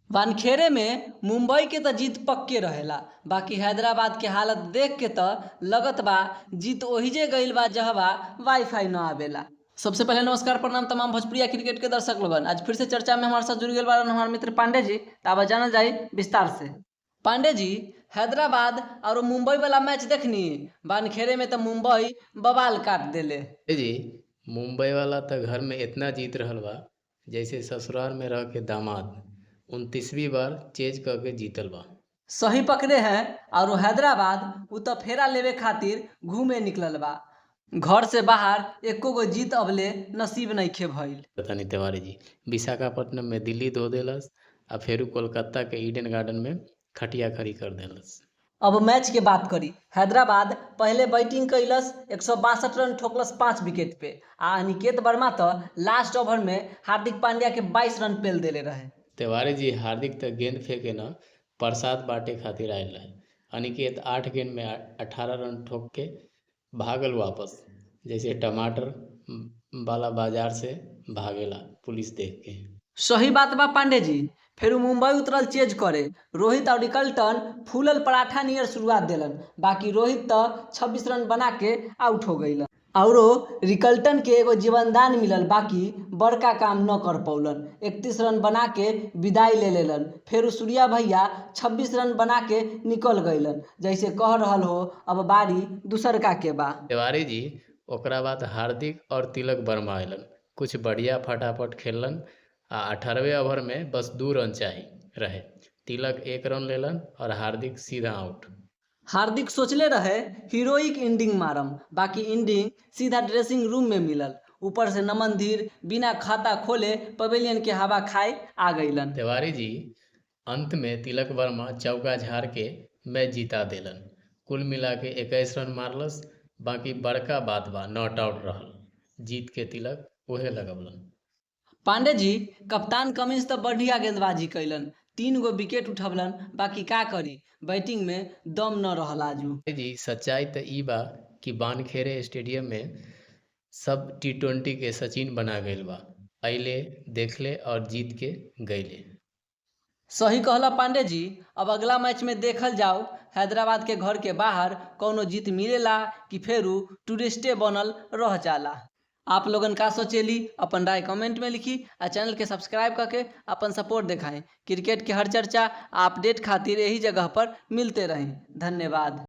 वानखेड़े में मुंबई के तो जीत पक्के रहेला। बाकी हैदराबाद के हालत देख के तो लगत बा जीत ओहिजे गईल बा जहवा वाईफाई न आवेला। सबसे पहले नमस्कार प्रणाम तमाम भोजपुरिया क्रिकेट के दर्शक लोगन। आज फिर से चर्चा में हमारे साथ जुड़ गए बारन हमारे मित्र पांडे जी। अब जानल जाई विस्तार से। पांडे जी, हैदराबाद और मुंबई वाला मैच देखनी। वानखेड़े में तो मुंबई बवाल काट देले। जी, मुंबई वाला तो घर में इतना जीत रहल बा जैसे ससुराल में रह के दामाद 29वीं बार चेज करके जीतल बा। सही पकड़े हैं। और हैदराबाद उ तो फेरा लेवे खातिर घूमे निकलल बा। घर से बाहर एको गो जीत अबले नसीब नइखे भइल। पता नहीं तिवारी जी, विशाखापट्टनम में दिल्ली धो देलस आ फिर कोलकाता के ईडन गार्डन में खटिया खड़ी कर देलस। अब मैच के बात करी। हैदराबाद पहले बैटिंग कैलस, 162 रन ठोकलस 5 विकेट पे। आ अनिकेत वर्मा तो लास्ट ओवर में हार्दिक पांड्या के 22 रन पेल देले रहे। तिवारी जी, हार्दिक तो गेंद फेंके न प्रसाद बांटे खातिर आयल रहे। अनिकेत 8 गेंद में 18 रन ठोक के भागल वापस, जैसे टमाटर वाला बाजार से भागेला पुलिस देख के। सही बात बा पांडे जी। फिर मुंबई उतरल चेज करे। रोहित और रिकल्टन फूलल पराठा नियर शुरुआत दिलन। बाकी रोहित तो 26 रन बना के आउट हो गईलन। और रिकल्टन के एगो जीवनदान मिलल, बाकी बड़का काम न कर पौलन। 31 रन बना के विदाई ले लेलन। फिर सूर्या भैया 26 रन बना के निकल गईलन। जैसे कह रहल हो अब बारी दूसरका के बा। तिवारी जी, ओकरा बाद हार्दिक और तिलक वर्मा आयलन। कुछ बढ़िया फटाफट खेलन आ 18वें ओवर में बस 2 रन चाहिए रहे। तिलक 1 रन लेलन और हार्दिक सीधा आउट। हार्दिक सोचले रहे हीरोइक एंडिंग मारम, बाकी एंडिंग सीधा ड्रेसिंग रूम में मिलल। ऊपर से नमन धीर बिना खाता खोले पवेलियन के हवा खाए आ गईलन। तिवारी जी, अंत में तिलक वर्मा चौका झाड़ के मैच जीता देलन। कुल मिला के 21 रन मारलस। बाकी बड़का बात बा नॉट आउट रहल। जीत के तिलक उहे लगवलन। पांडे जी, कप्तान कमिंस तो बढ़िया गेंदबाजी कैलन, 3 गो विकेट उठवलन। बाकी का करी, बैटिंग में दम न रहल आजू। जी, सच्चाई तो ई बा कि वानखेड़े स्टेडियम में सब T20 के सचिन बना गईल बा। अइले देखले और जीत के गईले। सही कहला पांडे जी। अब अगला मैच में देखल जाओ हैदराबाद के घर के बाहर कौनो जीत मिलेला कि फेरू टूरिस्टे बनल रह जाला। आप लोगन का सोचेली अपन राय कमेंट में लिखी। आ चैनल के सब्सक्राइब करके अपन सपोर्ट दिखाएं। क्रिकेट के हर चर्चा अपडेट खातिर यही जगह पर मिलते रहें। धन्यवाद।